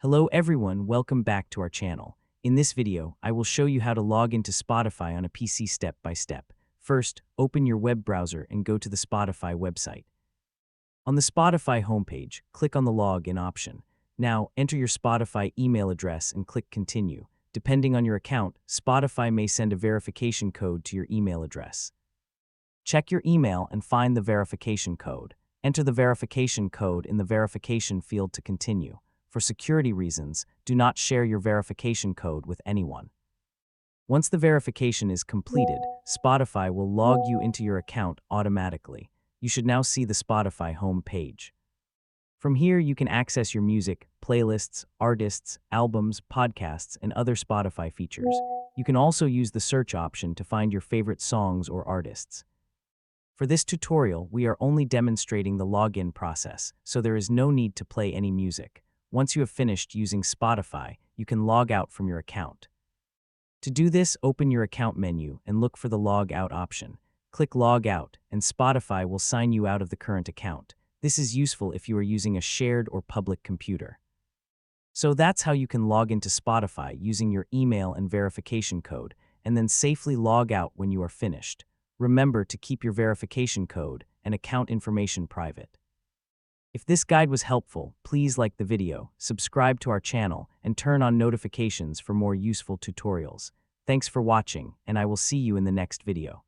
Hello everyone, welcome back to our channel. In this video, I will show you how to log into Spotify on a PC step by step. First, open your web browser and go to the Spotify website. On the Spotify homepage, click on the Login option. Now, enter your Spotify email address and click Continue. Depending on your account, Spotify may send a verification code to your email address. Check your email and find the verification code. Enter the verification code in the verification field to continue. For security reasons, do not share your verification code with anyone. Once the verification is completed, Spotify will log you into your account automatically. You should now see the Spotify home page. From here, you can access your music, playlists, artists, albums, podcasts, and other Spotify features. You can also use the search option to find your favorite songs or artists. For this tutorial, we are only demonstrating the login process, so there is no need to play any music. Once you have finished using Spotify, you can log out from your account. To do this, open your account menu and look for the Log Out option. Click Log Out, and Spotify will sign you out of the current account. This is useful if you are using a shared or public computer. So that's how you can log into Spotify using your email and verification code, and then safely log out when you are finished. Remember to keep your verification code and account information private. If this guide was helpful, please like the video, subscribe to our channel, and turn on notifications for more useful tutorials. Thanks for watching, and I will see you in the next video.